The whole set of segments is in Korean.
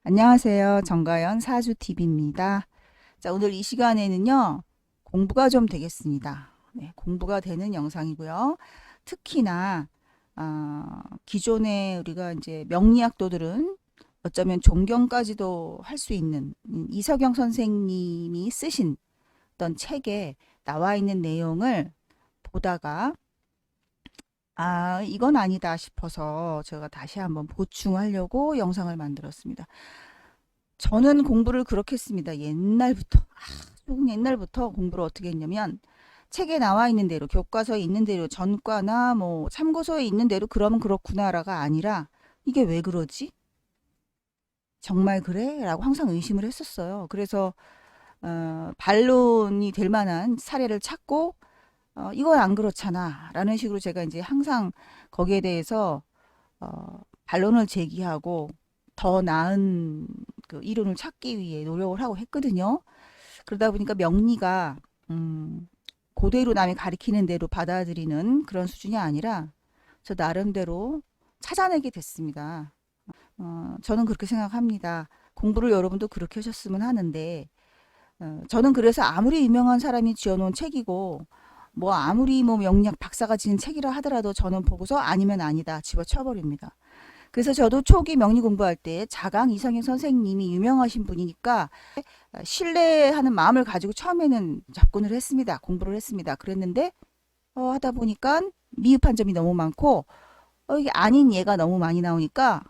안녕하세요. 정가연 사주TV입니다. 자, 오늘 이 시간에는요, 공부가 좀 되겠습니다. 네, 공부가 되는 영상이고요. 특히나, 기존에 우리가 이제 명리학도들은 어쩌면 존경까지도 할 수 있는 이석영 선생님이 쓰신 어떤 책에 나와 있는 내용을 보다가, 이건 아니다 싶어서 제가 다시 한번 보충하려고 영상을 만들었습니다. 저는 공부를 그렇게 했습니다. 옛날부터. 조금 옛날부터 공부를 어떻게 했냐면 책에 나와 있는 대로 교과서에 있는 대로 전과나 뭐 참고서에 있는 대로 그러면 그렇구나라가 아니라 이게 왜 그러지? 정말 그래? 라고 항상 의심을 했었어요. 그래서 반론이 될 만한 사례를 찾고 이건 안 그렇잖아 라는 식으로 제가 이제 항상 거기에 대해서 반론을 제기하고 더 나은 그 이론을 찾기 위해 노력을 하고 했거든요. 그러다 보니까 명리가 그대로 남이 가리키는 대로 받아들이는 그런 수준이 아니라 저 나름대로 찾아내게 됐습니다. 저는 그렇게 생각합니다. 공부를 여러분도 그렇게 하셨으면 하는데 저는 그래서 아무리 유명한 사람이 지어놓은 책이고 뭐 아무리 뭐 명리학 박사가 지은 책이라 하더라도 저는 보고서 아니면 아니다 집어쳐버립니다. 그래서 저도 초기 명리 공부할 때 자강 이성현 선생님이 유명하신 분이니까 신뢰하는 마음을 가지고 처음에는 접근을 했습니다. 공부를 했습니다. 그랬는데 하다 보니까 미흡한 점이 너무 많고 이게 아닌 예가 너무 많이 나오니까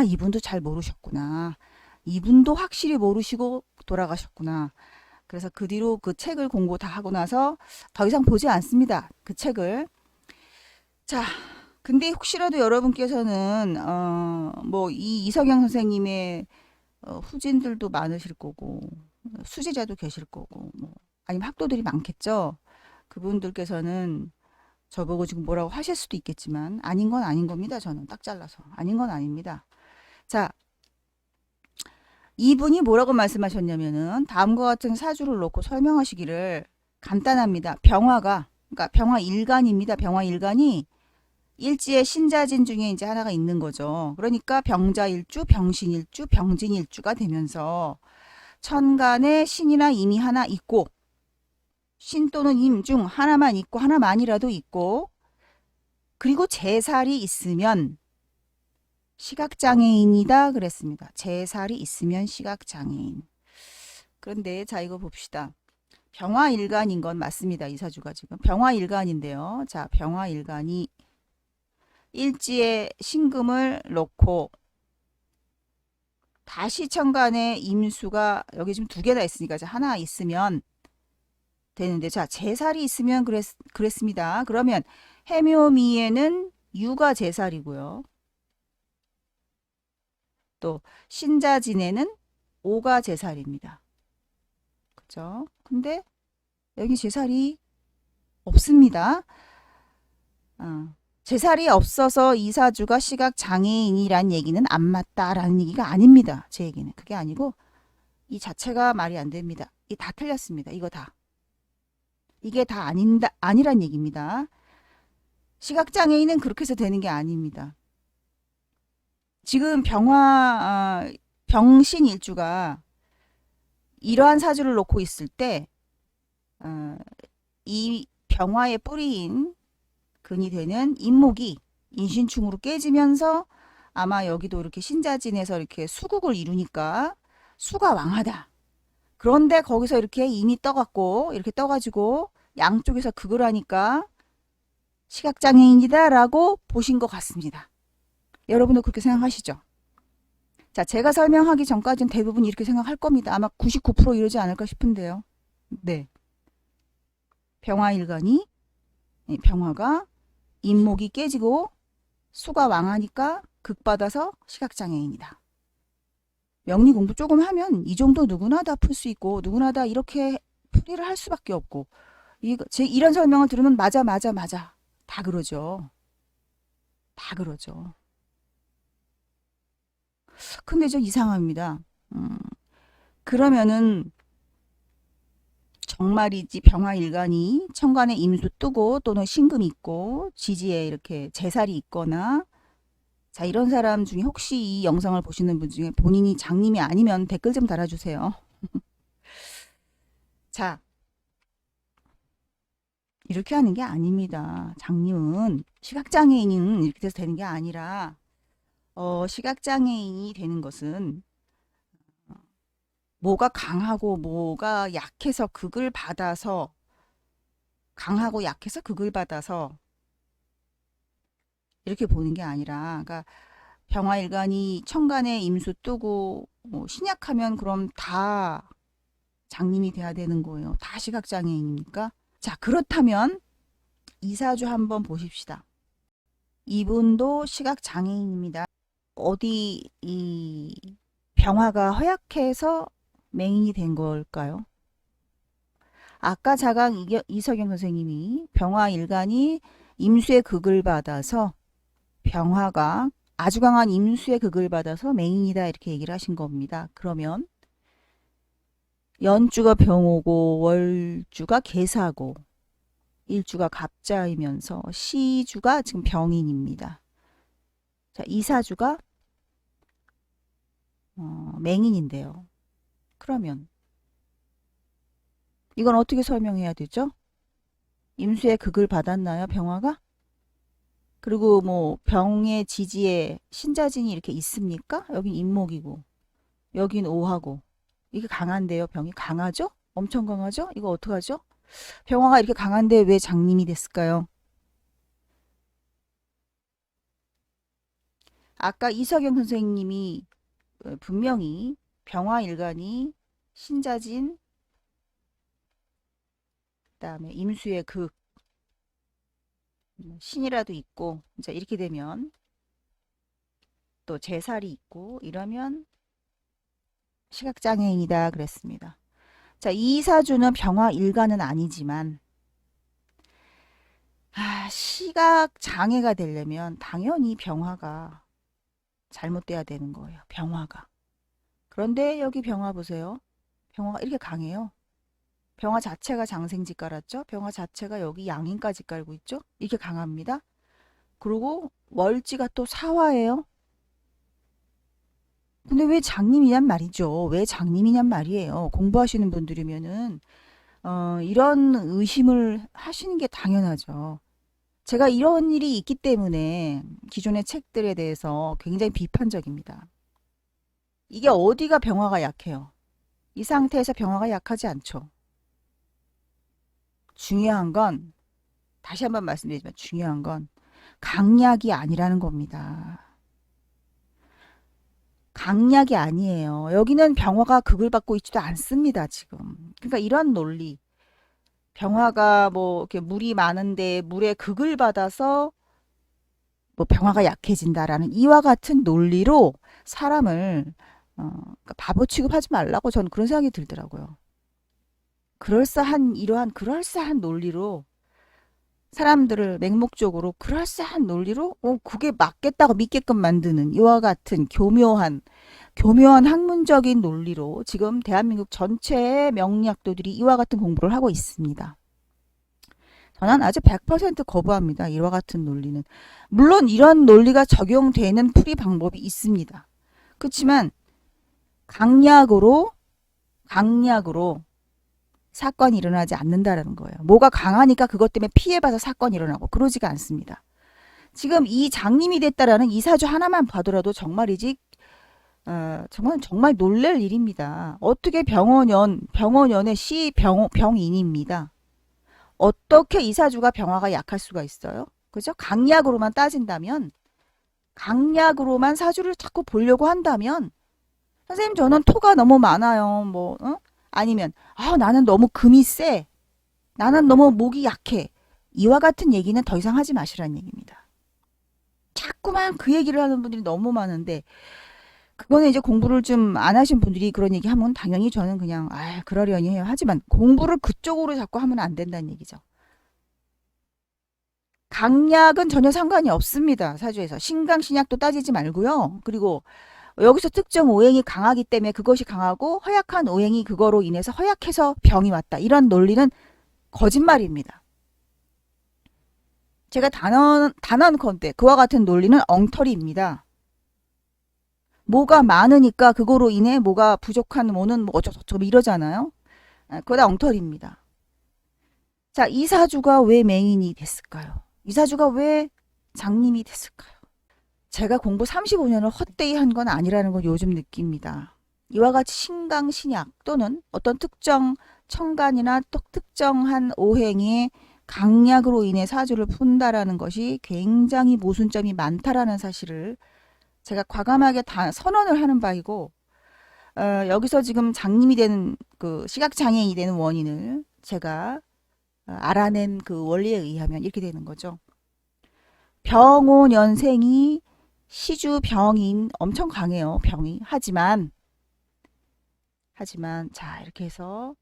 이분도 잘 모르셨구나. 이분도 확실히 모르시고 돌아가셨구나. 그래서 그 뒤로 그 책을 공부 다 하고 나서 더 이상 보지 않습니다. 그 책을. 자, 근데 혹시라도 여러분께서는 뭐 이 이석영 선생님의 후진들도 많으실 거고 수제자도 계실 거고 뭐 아니면 학도들이 많겠죠. 그분들께서는 저보고 지금 뭐라고 하실 수도 있겠지만 아닌 건 아닌 겁니다. 저는 딱 잘라서 아닌 건 아닙니다. 자, 이분이 뭐라고 말씀하셨냐면은 다음과 같은 사주를 놓고 설명하시기를 간단합니다. 그러니까 병화일간입니다. 병화일간이 일지의 신자진 중에 이제 하나가 있는 거죠. 그러니까 병자일주, 병신일주, 병진일주가 되면서 천간에 신이나 임이 하나 있고 신 또는 임 중 하나만 있고 하나만이라도 있고 그리고 재살이 있으면 시각장애인이다 그랬습니다. 재살이 있으면 시각장애인. 그런데 자 이거 봅시다. 병화일간인 건 맞습니다. 이 사주가 지금 병화일간인데요. 자 병화일간이 일지에 신금을 놓고 다시 천간에 임수가 여기 지금 두 개나 있으니까 하나 있으면 되는데 자 재살이 있으면 그랬습니다. 그러면 해묘미에는 유가 재살이고요. 또 신자진에는 오가 재살입니다. 그죠? 근데 여기 재살이 없습니다. 재살이 없어서 이사주가 시각장애인이란 얘기는 안 맞다라는 얘기가 아닙니다. 제 얘기는. 그게 아니고 이 자체가 말이 안 됩니다. 이 다 틀렸습니다. 이거 다. 이게 다 아니란 얘기입니다. 시각장애인은 그렇게 해서 되는 게 아닙니다. 지금 병신일주가 이러한 사주를 놓고 있을 때, 이 병화의 뿌리인 근이 되는 인목이 인신충으로 깨지면서 아마 여기도 이렇게 신자진에서 이렇게 수국을 이루니까 수가 왕하다. 그런데 거기서 이렇게 인이 떠갖고 이렇게 떠가지고 양쪽에서 극을 하니까 시각장애인이다라고 보신 것 같습니다. 여러분도 그렇게 생각하시죠? 자, 제가 설명하기 전까지는 대부분 이렇게 생각할 겁니다. 아마 99% 이러지 않을까 싶은데요. 네. 병화일간이 병화가 인목이 깨지고 수가 왕하니까 극받아서 시각장애인이다. 명리 공부 조금 하면 이 정도 누구나 다 풀 수 있고 누구나 다 이렇게 풀이를 할 수밖에 없고 이런 설명을 들으면 맞아. 다 그러죠. 다 그러죠. 근데 좀 이상합니다. 그러면은 정말이지 병화일간이 천간에 임수 뜨고 또는 신금이 있고 지지에 이렇게 재살이 있거나 자, 이런 사람 중에 혹시 이 영상을 보시는 분 중에 본인이 장님이 아니면 댓글 좀 달아주세요. 자, 이렇게 하는 게 아닙니다. 장님은 시각장애인은 이렇게 돼서 되는 게 아니라 시각장애인이 되는 것은 뭐가 강하고 뭐가 약해서 극을 받아서 강하고 약해서 극을 받아서 이렇게 보는 게 아니라 그러니까 병화일간이 천간에 임수 뜨고 뭐 신약하면 그럼 다 장님이 돼야 되는 거예요. 다 시각장애인입니까? 자, 그렇다면 이사주 한번 보십시다. 이분도 시각장애인입니다. 어디 이 병화가 허약해서 맹인이 된 걸까요? 아까 자강 이석영 선생님이 병화일간이 임수의 극을 받아서 병화가 아주 강한 임수의 극을 받아서 맹인이다 이렇게 얘기를 하신 겁니다. 그러면 연주가 병오고 월주가 계사고 일주가 갑자이면서 시주가 지금 병인입니다. 자, 이사주가 맹인인데요. 그러면 이건 어떻게 설명해야 되죠? 임수의 극을 받았나요, 병화가? 그리고 뭐 병의 지지에 신자진이 이렇게 있습니까? 여긴 임목이고 여긴 오하고 이게 강한데요. 병이 강하죠? 엄청 강하죠? 이거 어떡하죠? 병화가 이렇게 강한데 왜 장님이 됐을까요? 아까 이석영 선생님이 분명히 병화일간이 신자진 그다음에 임수의 극 신이라도 있고 이제 이렇게 되면 또 재살이 있고 이러면 시각장애인이다 그랬습니다. 자, 이 사주는 병화일간은 아니지만 시각장애가 되려면 당연히 병화가 잘못돼야 되는 거예요. 병화가. 그런데 여기 병화 보세요. 병화가 이렇게 강해요. 병화 자체가 장생지 깔았죠. 병화 자체가 여기 양인까지 깔고 있죠. 이렇게 강합니다. 그리고 월지가 또 사화예요. 근데 왜 장님이냔 말이죠. 왜 장님이냔 말이에요. 공부하시는 분들이면은 이런 의심을 하시는 게 당연하죠. 제가 이런 일이 있기 때문에 기존의 책들에 대해서 굉장히 비판적입니다. 이게 어디가 병화가 약해요? 이 상태에서 병화가 약하지 않죠. 중요한 건 다시 한번 말씀드리지만 중요한 건 강약이 아니라는 겁니다. 강약이 아니에요. 여기는 병화가 극을 받고 있지도 않습니다, 지금. 그러니까 이런 논리. 병화가 뭐 이렇게 물이 많은데 물에 극을 받아서 뭐 병화가 약해진다라는 이와 같은 논리로 사람을 그러니까 바보 취급하지 말라고 저는 그런 생각이 들더라고요. 이러한 그럴싸한 논리로 사람들을 맹목적으로 그럴싸한 논리로 그게 맞겠다고 믿게끔 만드는 이와 같은 교묘한 학문적인 논리로 지금 대한민국 전체의 명리학도들이 이와 같은 공부를 하고 있습니다. 저는 아주 100% 거부합니다. 이와 같은 논리는. 물론 이런 논리가 적용되는 풀이 방법이 있습니다. 그렇지만 강약으로 사건이 일어나지 않는다는 거예요. 뭐가 강하니까 그것 때문에 피해봐서 사건이 일어나고 그러지가 않습니다. 지금 이 장님이 됐다라는 이 사주 하나만 봐더라도 정말이지 정말 놀랄 일입니다. 어떻게 병원연의 병인입니다. 어떻게 이 사주가 병화가 약할 수가 있어요? 그죠? 강약으로만 따진다면 강약으로만 사주를 자꾸 보려고 한다면 선생님 저는 토가 너무 많아요. 아니면 나는 너무 금이 세. 나는 너무 목이 약해. 이와 같은 얘기는 더 이상 하지 마시라는 얘기입니다. 자꾸만 그 얘기를 하는 분들이 너무 많은데 그거는 이제 공부를 좀 안 하신 분들이 그런 얘기 하면 당연히 저는 그냥 그러려니 해요. 하지만 공부를 그쪽으로 자꾸 하면 안 된다는 얘기죠. 강약은 전혀 상관이 없습니다. 사주에서. 신강 신약도 따지지 말고요. 그리고 여기서 특정 오행이 강하기 때문에 그것이 강하고 허약한 오행이 그거로 인해서 허약해서 병이 왔다. 이런 논리는 거짓말입니다. 제가 단언컨대 그와 같은 논리는 엉터리입니다. 뭐가 많으니까 그거로 인해 뭐가 부족한 뭐는 뭐 어쩌고저쩌고 이러잖아요. 그거 다 엉터리입니다. 자, 이사주가 왜 맹인이 됐을까요? 이사주가 왜 장님이 됐을까요? 제가 공부 35년을 헛되이 한 건 아니라는 걸 요즘 느낍니다. 이와 같이 신강, 신약 또는 어떤 특정 천간이나 특정한 오행의 강약으로 인해 사주를 푼다라는 것이 굉장히 모순점이 많다라는 사실을 제가 과감하게 다 선언을 하는 바이고, 여기서 지금 장님이 되는 그 시각장애인이 되는 원인을 제가 알아낸 그 원리에 의하면 이렇게 되는 거죠. 병오년생이 시주 병인 엄청 강해요. 병이. 하지만 자 이렇게 해서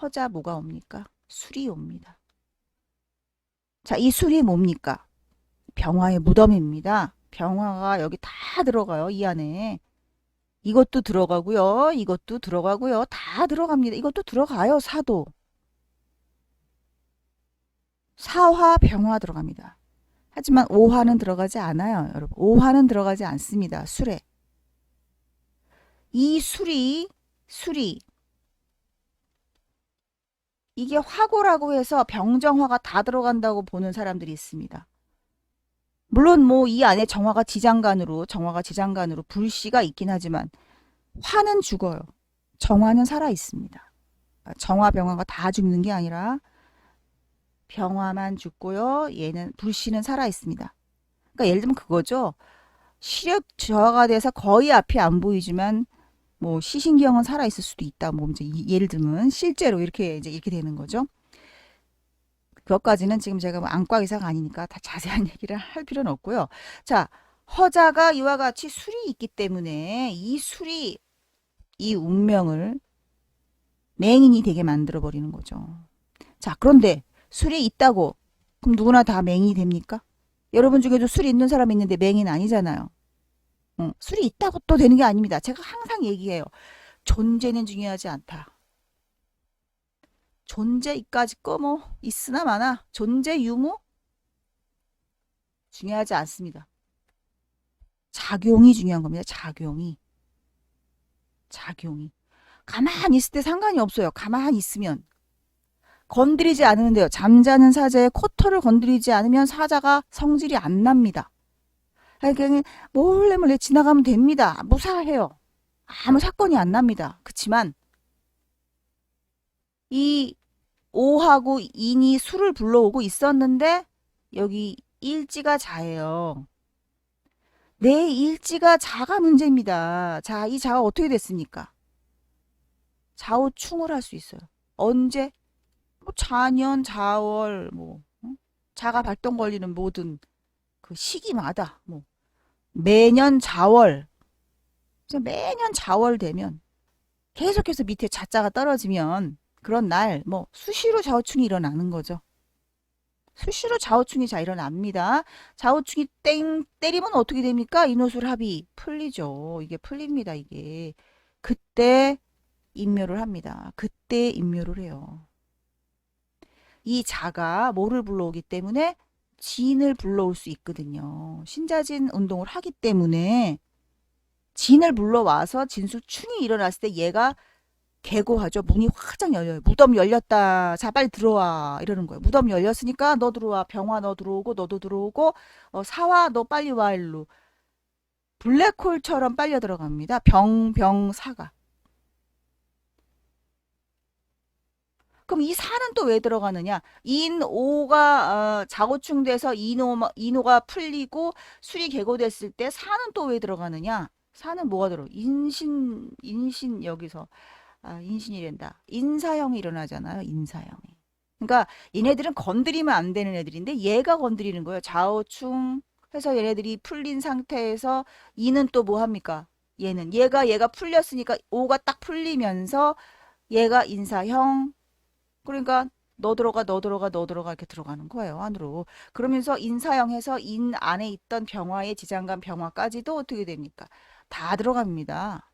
허자 뭐가 옵니까? 술이 옵니다. 자, 이 술이 뭡니까? 병화의 무덤입니다. 병화가 여기 다 들어가요. 이 안에. 이것도 들어가고요. 이것도 들어가고요. 다 들어갑니다. 이것도 들어가요. 사도. 사화, 병화 들어갑니다. 하지만 오화는 들어가지 않아요. 여러분. 오화는 들어가지 않습니다. 술에. 이 술이 이게 화고라고 해서 병정화가 다 들어간다고 보는 사람들이 있습니다. 물론 뭐 이 안에 정화가 지장간으로 불씨가 있긴 하지만 화는 죽어요. 정화는 살아 있습니다. 정화 병화가 다 죽는 게 아니라 병화만 죽고요. 얘는 불씨는 살아 있습니다. 그러니까 예를 들면 그거죠. 시력 저하가 돼서 거의 앞이 안 보이지만 뭐 시신경은 살아 있을 수도 있다. 뭐 이제 예를 들면 실제로 이렇게 되는 거죠. 그것까지는 지금 제가 뭐 안과 의사가 아니니까 다 자세한 얘기를 할 필요는 없고요. 자, 허자가 이와 같이 술이 있기 때문에 이 술이 이 운명을 맹인이 되게 만들어 버리는 거죠. 자, 그런데 술이 있다고 그럼 누구나 다 맹인이 됩니까? 여러분 중에도 술이 있는 사람이 있는데 맹인 아니잖아요. 술이 있다고 또 되는 게 아닙니다. 제가 항상 얘기해요. 존재는 중요하지 않다. 존재 이까지 거 뭐 있으나 마나 존재 유무 중요하지 않습니다. 작용이 중요한 겁니다. 작용이. 가만히 있을 때 상관이 없어요. 가만히 있으면. 건드리지 않으면돼요. 잠자는 사자의 코털을 건드리지 않으면 사자가 성질이 안 납니다. 그냥 몰래 지나가면 됩니다. 무사해요. 아무 사건이 안 납니다. 그치만 이 오하고 인이 술을 불러오고 있었는데 여기 일지가 자예요. 내 일지가 자가 문제입니다. 자, 이 자가 어떻게 됐습니까? 좌우충을 할 수 있어요. 언제? 뭐 자년, 자월, 뭐 자가 발동 걸리는 모든 그 시기마다 뭐 매년 자월, 매년 자월 되면 계속해서 밑에 자자가 떨어지면 그런 날 뭐 수시로 좌우충이 일어나는 거죠. 수시로 좌우충이 자 일어납니다. 좌우충이 땡 때리면 어떻게 됩니까? 인호술 합이 풀리죠. 이게 풀립니다. 이게 그때 인묘를 합니다. 그때 인묘를 해요. 이 자가 뭐를 불러오기 때문에 진을 불러올 수 있거든요. 신자진 운동을 하기 때문에 진을 불러와서 진수충이 일어났을 때 얘가 개고하죠. 문이 화장 열려요. 무덤 열렸다. 자, 빨리 들어와. 이러는 거예요. 무덤 열렸으니까 너 들어와. 병화 너 들어오고 너도 들어오고 사화 너 빨리 와 일로. 블랙홀처럼 빨려 들어갑니다. 병사가. 그럼 이 사는 또 왜 들어가느냐? 인오가 자고충돼서 인오가 풀리고 술이 개고됐을 때 사는 또 왜 들어가느냐? 사는 뭐가 들어? 인신 여기서 인신이 된다. 인사형이 일어나잖아요. 인사형이. 그러니까 얘네들은 건드리면 안 되는 애들인데 얘가 건드리는 거예요. 좌우충 해서 얘네들이 풀린 상태에서 이는 또 뭐 합니까? 얘가 풀렸으니까 오가 딱 풀리면서 얘가 인사형 그러니까 너 들어가 이렇게 들어가는 거예요. 안으로. 그러면서 인사형해서 인 안에 있던 병화의 지장간 병화까지도 어떻게 됩니까? 다 들어갑니다.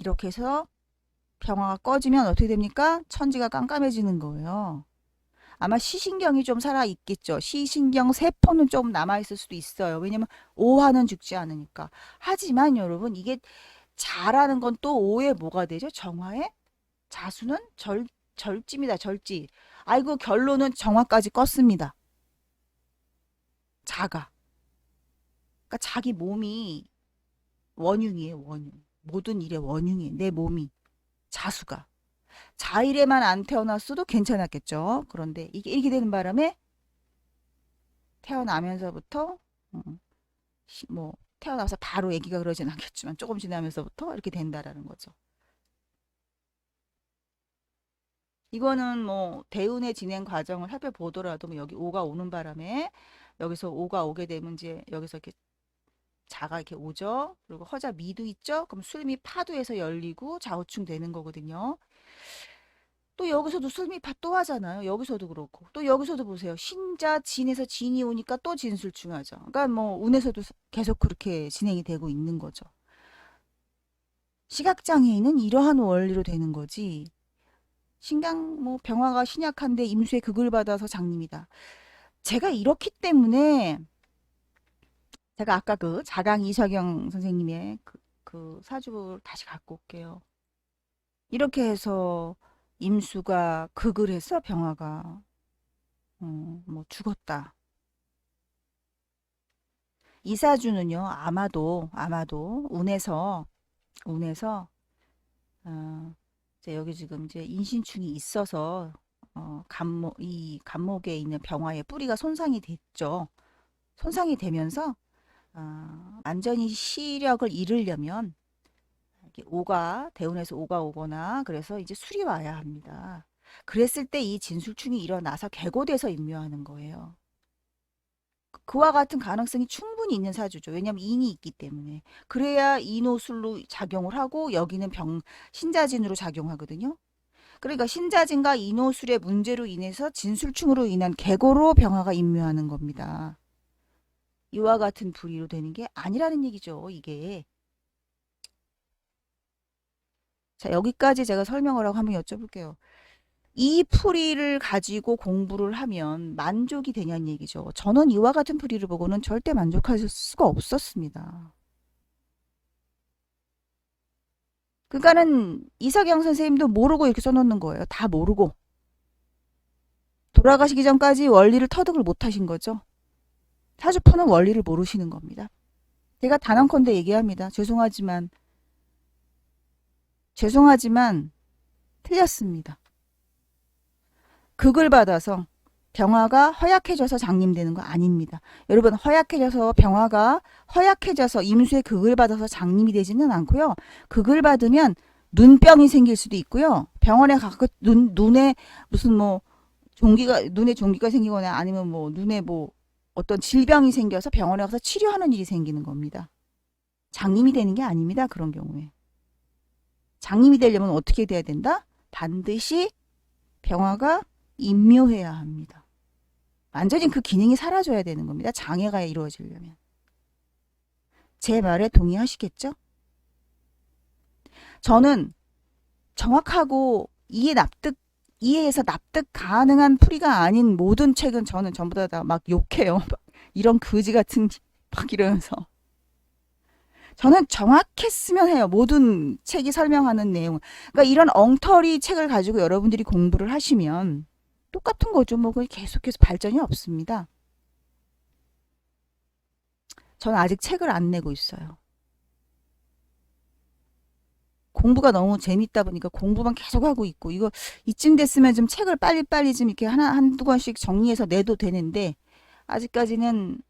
이렇게 해서 병화가 꺼지면 어떻게 됩니까? 천지가 깜깜해지는 거예요. 아마 시신경이 좀 살아있겠죠. 시신경 세포는 좀 남아있을 수도 있어요. 왜냐면 오화는 죽지 않으니까. 하지만 여러분 이게 자라는 건 또 오에 뭐가 되죠? 정화에? 자수는 절지입니다. 절지. 아이고 결론은 정화까지 껐습니다. 자가. 그러니까 자기 몸이 원흉이에요. 원흉. 모든 일의 원흉이에요. 내 몸이. 자수가. 자일에만 안 태어났어도 괜찮았겠죠. 그런데 이게 이렇게 되는 바람에 태어나면서부터 뭐 태어나서 바로 아기가 그러진 않겠지만 조금 지나면서부터 이렇게 된다라는 거죠. 이거는 뭐 대운의 진행 과정을 살펴보더라도 뭐 여기 오가 오는 바람에 여기서 오가 오게 되면 이제 여기서 이렇게 자가 이렇게 오죠. 그리고 허자 미도 있죠. 그럼 술미 파도에서 열리고 좌우충 되는 거거든요. 또 여기서도 술미파 또 하잖아요. 여기서도 그렇고. 또 여기서도 보세요. 신자 진에서 진이 오니까 또 진술충하죠. 그러니까 뭐 운에서도 계속 그렇게 진행이 되고 있는 거죠. 시각장애인은 이러한 원리로 되는 거지. 신경 뭐 병화가 신약한데 임수의 극을 받아서 장님이다. 제가 이렇기 때문에 제가 아까 그 자강 이석영 선생님의 그 사주를 다시 갖고 올게요. 이렇게 해서 임수가 극을 해서 병화가 뭐 죽었다. 이 사주는요 아마도 운에서 이제 여기 지금 이제 인신충이 있어서 이 간목에 있는 병화의 뿌리가 손상이 됐죠. 손상이 되면서 완전히 시력을 잃으려면 이렇게 오가 대운에서 오가 오거나 그래서 이제 술이 와야 합니다. 그랬을 때 이 진술충이 일어나서 개고돼서 임묘하는 거예요. 그와 같은 가능성이 충분히 있는 사주죠. 왜냐하면 인이 있기 때문에. 그래야 인호술로 작용을 하고 여기는 신자진으로 작용하거든요. 그러니까 신자진과 인호술의 문제로 인해서 진술충으로 인한 개고로 병화가 임묘하는 겁니다. 이와 같은 불의로 되는 게 아니라는 얘기죠. 이게. 자, 여기까지 제가 설명을 하고 한번 여쭤볼게요. 이 풀이를 가지고 공부를 하면 만족이 되냐는 얘기죠. 저는 이와 같은 풀이를 보고는 절대 만족할 수가 없었습니다. 그러니까는 이석영 선생님도 모르고 이렇게 써놓는 거예요. 다 모르고. 돌아가시기 전까지 원리를 터득을 못 하신 거죠. 사주파는 원리를 모르시는 겁니다. 제가 단언컨대 얘기합니다. 죄송하지만 틀렸습니다. 극을 받아서 병화가 허약해져서 장님되는 거 아닙니다. 여러분 병화가 허약해져서 임수의 극을 받아서 장님이 되지는 않고요. 극을 받으면 눈병이 생길 수도 있고요. 병원에 가서 눈에 무슨 뭐 눈에 종기가 생기거나 아니면 뭐 눈에 뭐 어떤 질병이 생겨서 병원에 가서 치료하는 일이 생기는 겁니다. 장님이 되는 게 아닙니다. 그런 경우에. 장님이 되려면 어떻게 돼야 된다? 반드시 병화가 임묘해야 합니다. 완전히 그 기능이 사라져야 되는 겁니다. 장애가 이루어지려면. 제 말에 동의하시겠죠? 저는 정확하고 이해해서 납득 가능한 풀이가 아닌 모든 책은 저는 전부 다 막 욕해요. 이런 거지 같은 막 이러면서. 저는 정확했으면 해요. 모든 책이 설명하는 내용. 그러니까 이런 엉터리 책을 가지고 여러분들이 공부를 하시면 똑같은 거죠. 뭐 계속해서 발전이 없습니다. 저는 아직 책을 안 내고 있어요. 공부가 너무 재밌다 보니까 공부만 계속 하고 있고 이거 이쯤 됐으면 좀 책을 빨리빨리 좀 이렇게 한두 권씩 정리해서 내도 되는데 아직까지는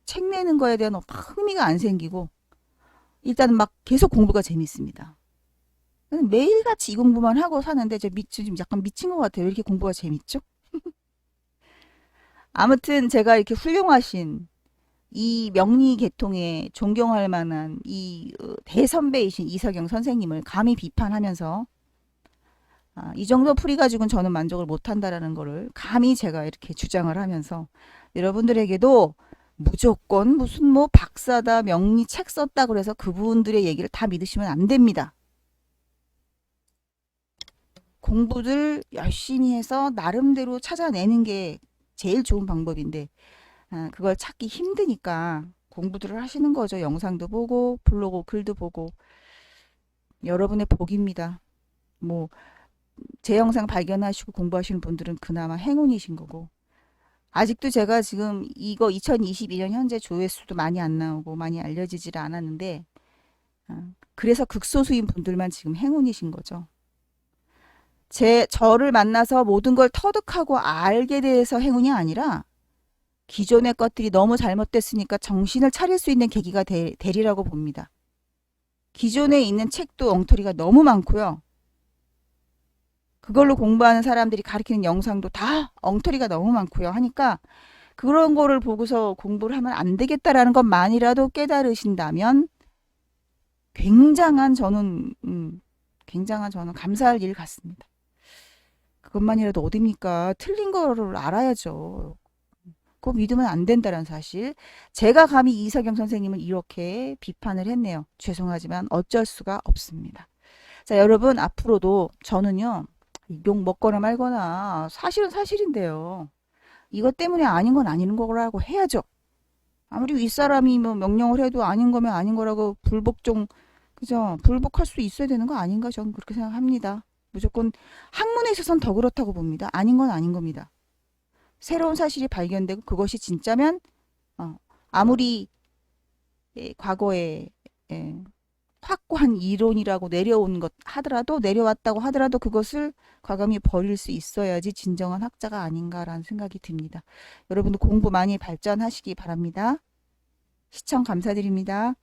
책 내는 거에 대한 흥미가 안 생기고 일단은 막 계속 공부가 재밌습니다. 매일같이 이 공부만 하고 사는데 지금 약간 미친 것 같아요. 왜 이렇게 공부가 재밌죠? 아무튼 제가 이렇게 훌륭하신 이 명리 계통에 존경할 만한 이 대선배이신 이석영 선생님을 감히 비판하면서 이 정도 풀이 가지고는 저는 만족을 못한다라는 거를 감히 제가 이렇게 주장을 하면서 여러분들에게도 무조건 무슨 뭐 박사다 명리 책 썼다 그래서 그분들의 얘기를 다 믿으시면 안 됩니다. 공부들 열심히 해서 나름대로 찾아내는 게 제일 좋은 방법인데 그걸 찾기 힘드니까 공부들을 하시는 거죠. 영상도 보고 블로그 글도 보고 여러분의 복입니다. 뭐 제 영상 발견하시고 공부하시는 분들은 그나마 행운이신 거고 아직도 제가 지금 이거 2022년 현재 조회수도 많이 안 나오고 많이 알려지질 않았는데 그래서 극소수인 분들만 지금 행운이신 거죠. 저를 만나서 모든 걸 터득하고 알게 돼서 행운이 아니라 기존의 것들이 너무 잘못됐으니까 정신을 차릴 수 있는 계기가 되리라고 봅니다. 기존에 있는 책도 엉터리가 너무 많고요. 그걸로 공부하는 사람들이 가르치는 영상도 다 엉터리가 너무 많고요. 하니까 그런 거를 보고서 공부를 하면 안 되겠다라는 것만이라도 깨달으신다면 굉장한 저는 감사할 일 같습니다. 그것만이라도 어딥니까? 틀린 거를 알아야죠. 그거 믿으면 안 된다는 사실. 제가 감히 이석영 선생님을 이렇게 비판을 했네요. 죄송하지만 어쩔 수가 없습니다. 자, 여러분 앞으로도 저는요. 욕 먹거나 말거나 사실은 사실인데요. 이것 때문에 아닌 건 아닌 거라고 해야죠. 아무리 윗사람이 뭐 명령을 해도 아닌 거면 아닌 거라고 불복종 그죠? 불복할 수 있어야 되는 거 아닌가 저는 그렇게 생각합니다. 무조건 학문에 있어서는 더 그렇다고 봅니다. 아닌 건 아닌 겁니다. 새로운 사실이 발견되고 그것이 진짜면 아무리 과거에 확고한 이론이라고 내려왔다고 하더라도 그것을 과감히 버릴 수 있어야지 진정한 학자가 아닌가라는 생각이 듭니다. 여러분도 공부 많이 발전하시기 바랍니다. 시청 감사드립니다.